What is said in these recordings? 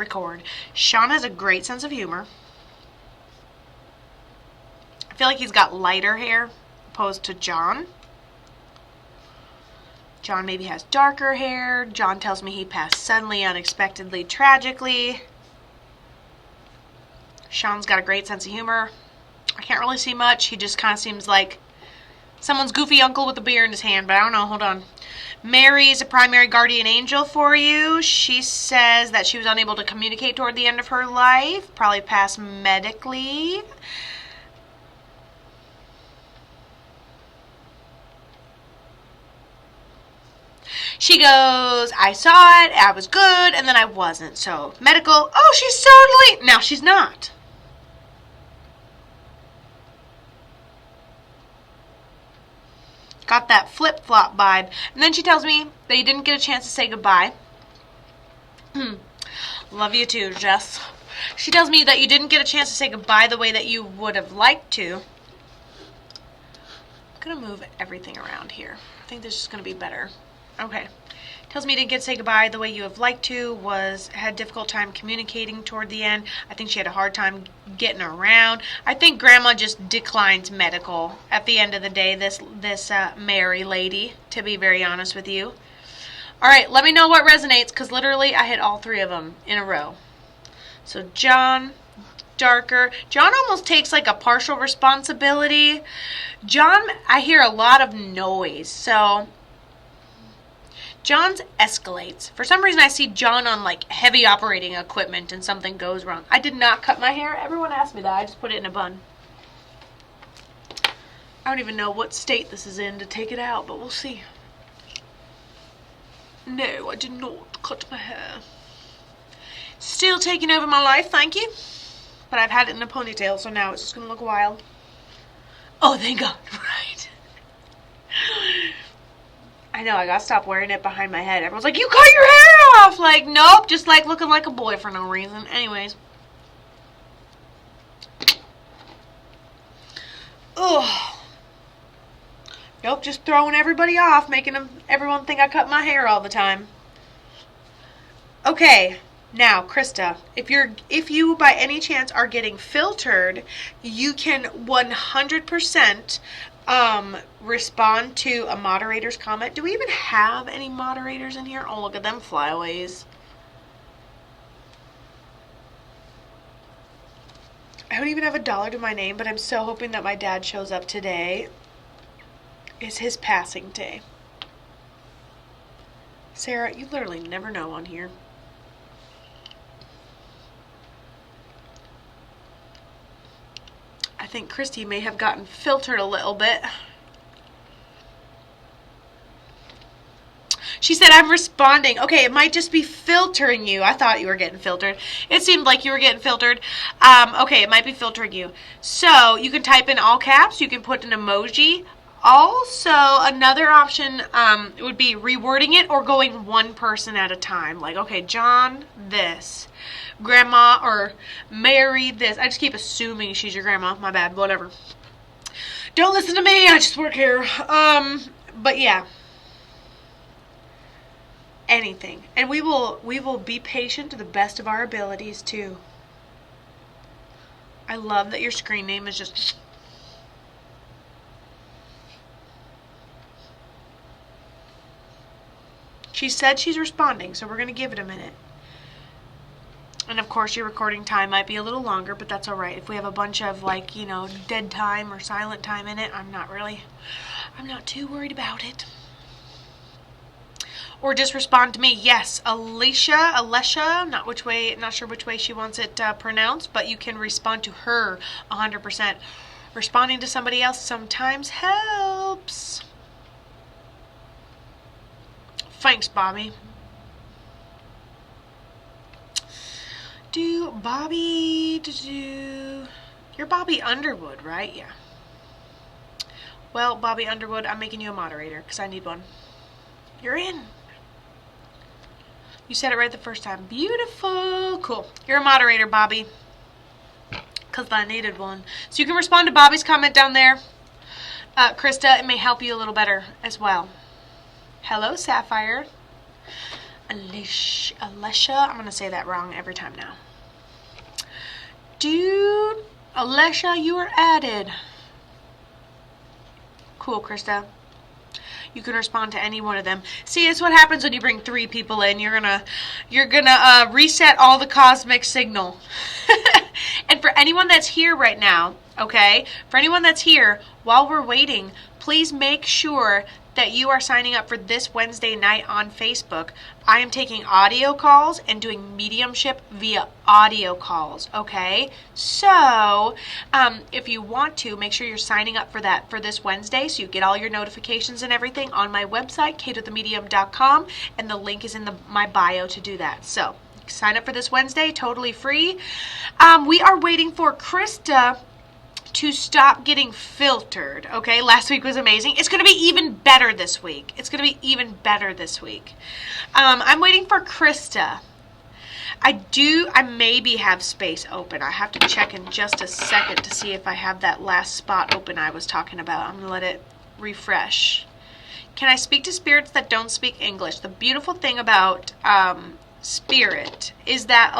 record. Shawn has a great sense of humor. I feel like he's got lighter hair opposed to John. John maybe has darker hair. John tells me he passed suddenly, unexpectedly, tragically. Shawn's got a great sense of humor. I can't really see much. He just kind of seems like someone's goofy uncle with a beer in his hand, but I don't know. Hold on. Mary's a primary guardian angel for you. She says that she was unable to communicate toward the end of her life. Probably passed medically. She goes, I saw it, I was good, and then I wasn't. So, medical, oh, she's totally, now she's not. Got that flip-flop vibe. And then she tells me that you didn't get a chance to say goodbye. Love you too, Jess. She tells me that you didn't get a chance to say goodbye the way that you would have liked to. I'm going to move everything around here. I think this is going to be better. Okay. Tells me you didn't get to say goodbye the way you have liked to, had difficult time communicating toward the end. I think she had a hard time getting around. I think Grandma just declines medical at the end of the day, this Mary lady, to be very honest with you. All right, let me know what resonates, because literally I hit all three of them in a row. So John, darker. John almost takes like a partial responsibility. John, I hear a lot of noise, so John's escalates. For some reason, I see John on like heavy operating equipment and something goes wrong. I did not cut my hair. Everyone asked me that. I just put it in a bun. I don't even know what state this is in to take it out, but we'll see. No, I did not cut my hair. Still taking over my life, thank you. But I've had it in a ponytail, so now it's just going to look wild. Oh, thank God. Right. I know, I gotta stop wearing it behind my head. Everyone's like, you cut your hair off! Like, nope, just like looking like a boy for no reason. Anyways. Ugh. Nope, just throwing everybody off, making everyone think I cut my hair all the time. Okay, now, Krista, if you by any chance are getting filtered, you can 100% respond to a moderator's comment. Do we even have any moderators in here? Oh, look at them flyaways. I don't even have $1 to my name, but I'm so hoping that my dad shows up today. It's his passing day. Sarah, you literally never know on here. I think Christy may have gotten filtered a little bit. She said, I'm responding. Okay, it might just be filtering you. I thought you were getting filtered. It seemed like you were getting filtered. Okay, it might be filtering you. So, you can type in all caps. You can put an emoji. Also, another option would be rewording it or going one person at a time. Like, okay, John, this. Grandma or Mary, this. I just keep assuming she's your grandma. My bad, whatever. Don't listen to me, I just work here. But yeah. Anything. And we will be patient to the best of our abilities too. I love that your screen name is just... She said she's responding, so we're going to give it a minute. And of course your recording time might be a little longer, but that's alright. If we have a bunch of like, you know, dead time or silent time in it, I'm not too worried about it. Or just respond to me. Yes, Alicia, not sure which way she wants it pronounced, but you can respond to her 100%. Responding to somebody else sometimes helps. Thanks, Bobby. You're Bobby Underwood, right? Yeah. Well, Bobby Underwood, I'm making you a moderator because I need one. You're in. You said it right the first time. Beautiful. Cool. You're a moderator, Bobby. Because I needed one. So you can respond to Bobby's comment down there. Krista, it may help you a little better as well. Hello, Sapphire. Alicia, I'm going to say that wrong every time now. Dude, Alicia, you are added. Cool, Krista. You can respond to any one of them. See, it's what happens when you bring 3 people in. You're gonna reset all the cosmic signal. And for anyone that's here right now, okay, for anyone that's here, while we're waiting, please make sure that you are signing up for this Wednesday night on Facebook. I am taking audio calls and doing mediumship via audio calls, okay? So, if you want to, make sure you're signing up for that for this Wednesday so you get all your notifications and everything on my website, katethemedium.com, and the link is in my bio to do that. So, sign up for this Wednesday, totally free. We are waiting for Krista to stop getting filtered, okay? Last week was amazing. It's going to be even better this week. I'm waiting for Krista. I maybe have space open. I have to check in just a second to see if I have that last spot open I was talking about. I'm going to let it refresh. Can I speak to spirits that don't speak English? The beautiful thing about spirit is that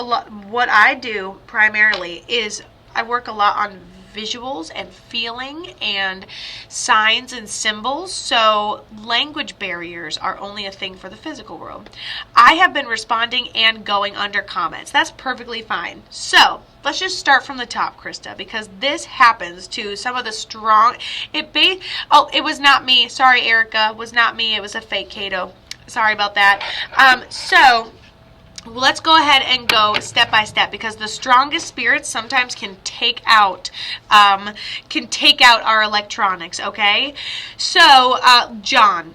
what I do primarily is I work a lot on visuals and feeling and signs and symbols, so language barriers are only a thing for the physical world. I have been responding and going under comments. That's perfectly fine. So let's just start from the top, Krista, because this happens to some of the strong. It was not me. Sorry, Erica. It was not me. It was a fake Kato. Sorry about that. So let's go ahead and go step by step, because the strongest spirits sometimes can take out our electronics, okay? So, John.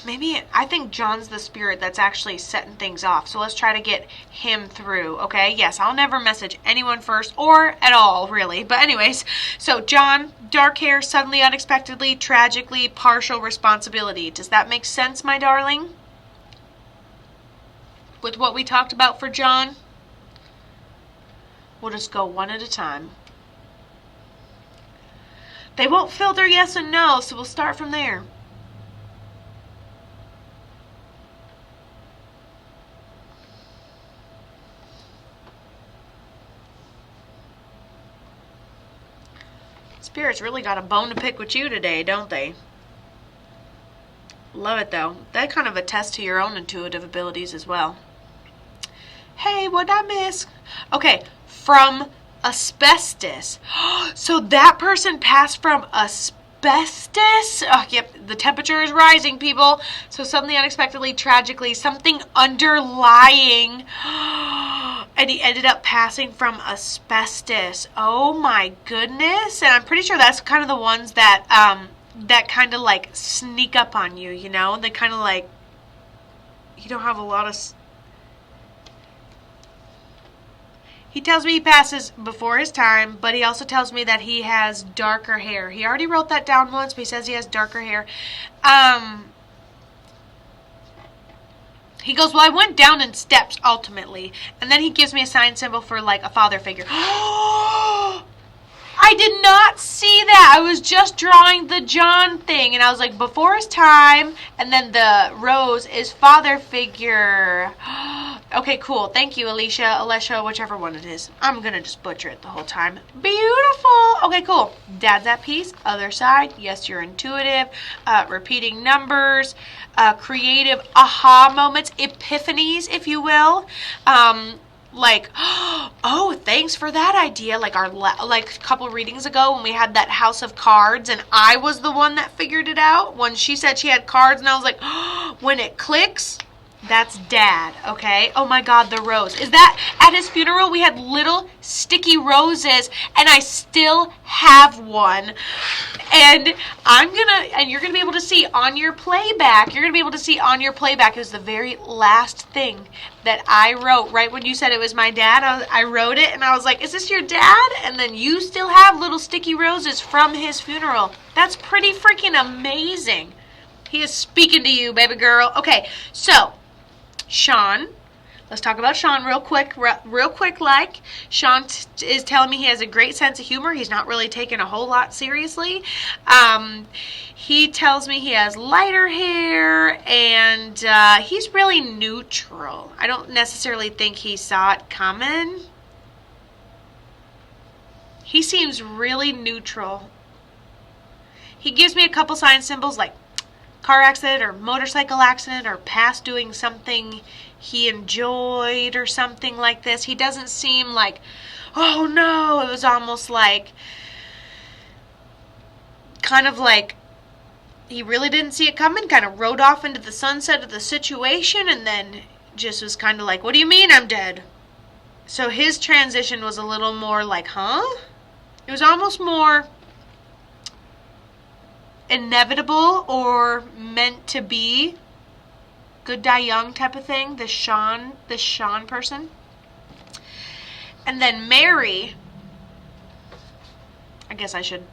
Maybe, I think John's the spirit that's actually setting things off. So let's try to get him through, okay? Yes, I'll never message anyone first or at all, really. But anyways, so John, dark hair, suddenly, unexpectedly, tragically, partial responsibility. Does that make sense, my darling? With what we talked about for John? We'll just go one at a time. They won't filter yes and no, so we'll start from there. Spirits really got a bone to pick with you today, don't they? Love it, though. That kind of attests to your own intuitive abilities as well. Hey, what'd I miss? Okay, from asbestos. So that person passed from asbestos? Oh, yep, the temperature is rising, people. So suddenly, unexpectedly, tragically, something underlying. And he ended up passing from asbestos. Oh my goodness. And I'm pretty sure that's kind of the ones that kind of like sneak up on you, you know? They kind of like, you don't have a lot of... He tells me he passes before his time, but he also tells me that he has darker hair. He already wrote that down once, but he says he has darker hair. He goes, well, I went down in steps, ultimately. And then he gives me a sign symbol for, like, a father figure. I did not see that. I was just drawing the John thing, and I was like, before his time, and then the rose is father figure. Okay, cool. Thank you, Alicia, whichever one it is. I'm going to just butcher it the whole time. Beautiful. Okay, cool. Dad's at peace. Other side. Yes, you're intuitive. Repeating numbers. Creative aha moments. Epiphanies, if you will. Like, oh, thanks for that idea. Like a couple readings ago when we had that house of cards, and I was the one that figured it out. When she said she had cards, and I was like, oh, when it clicks, that's Dad, okay? Oh my God, the rose. Is that at his funeral? We had little sticky roses, and I still have one. And you're gonna be able to see on your playback. It was the very last thing that I wrote right when you said it was my dad. I wrote it, and I was like, is this your dad? And then you still have little sticky roses from his funeral. That's pretty freaking amazing. He is speaking to you, baby girl. Okay, so Shawn, Let's talk about Shawn real quick. Real quick, like. Shawn is telling me he has a great sense of humor. He's not really taken a whole lot seriously. He tells me he has lighter hair, and he's really neutral. I don't necessarily think he saw it coming. He seems really neutral. He gives me a couple sign symbols like car accident or motorcycle accident or past doing something he enjoyed or something like this. He doesn't seem like, oh no, it was almost like, kind of like he really didn't see it coming, kind of rode off into the sunset of the situation and then just was kind of like, what do you mean I'm dead? So his transition was a little more like, huh? It was almost more inevitable or meant to be. Good die young type of thing. The Shawn person. And then Mary, I guess I should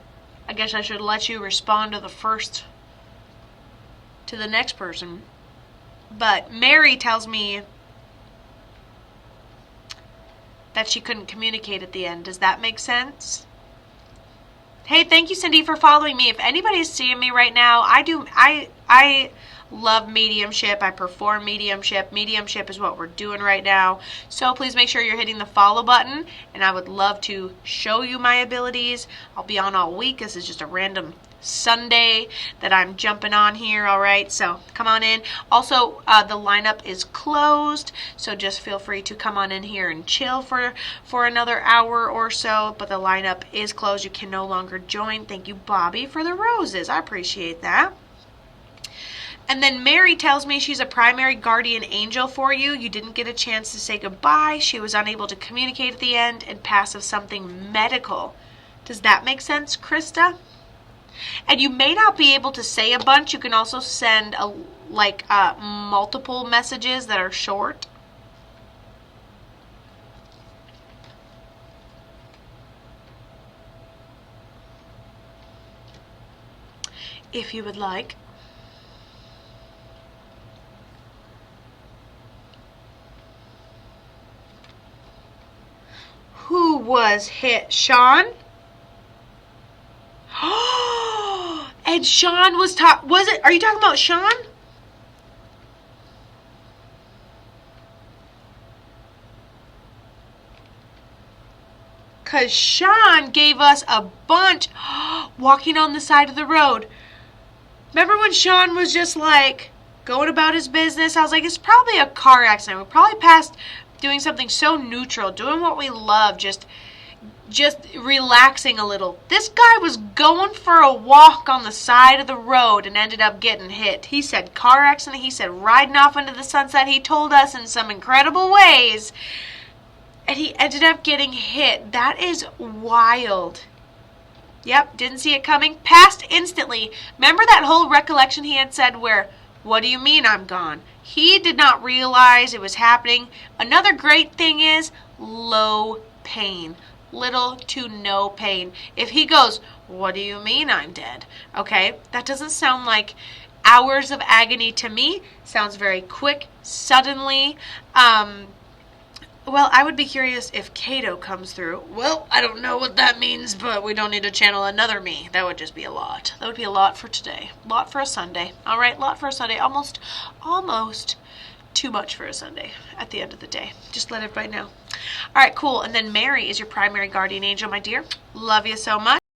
let you respond to the next person. But Mary tells me that she couldn't communicate at the end. Does that make sense? Hey, thank you, Cindy, for following me. If anybody's seeing me right now, I love mediumship. I perform mediumship. Mediumship is what we're doing right now. So please make sure you're hitting the follow button, and I would love to show you my abilities. I'll be on all week. This is just a random Sunday that I'm jumping on here, all right? So come on in. Also, the lineup is closed, so just feel free to come on in here and chill for another hour or so, but the lineup is closed. You can no longer join. Thank you, Bobby, for the roses. I appreciate that. And then Mary tells me she's a primary guardian angel for you. You didn't get a chance to say goodbye. She was unable to communicate at the end and pass of something medical. Does that make sense, Crista? And you may not be able to say a bunch. You can also send multiple messages that are short. If you would like. Who was hit? Shawn? And Shawn was are you talking about Shawn? Because Shawn gave us a bunch walking on the side of the road. Remember when Shawn was just like going about his business? I was like, it's probably a car accident. We probably passed doing something so neutral, doing what we love, just relaxing a little. This guy was going for a walk on the side of the road and ended up getting hit. He said car accident. He said riding off into the sunset. He told us in some incredible ways. And he ended up getting hit. That is wild. Yep, didn't see it coming. Passed instantly. Remember that whole recollection he had said where, what do you mean I'm gone? He did not realize it was happening. Another great thing is low pain. Little to no pain. If he goes, what do you mean I'm dead? Okay, that doesn't sound like hours of agony to me. Sounds very quick, suddenly. Well, I would be curious if Kato comes through. Well, I don't know what that means, but we don't need to channel another me. That would just be a lot. That would be a lot for today. Lot for a Sunday. All right, lot for a Sunday. Almost too much for a Sunday at the end of the day. Just let everybody know. All right, cool. And then Mary is your primary guardian angel, my dear. Love you so much.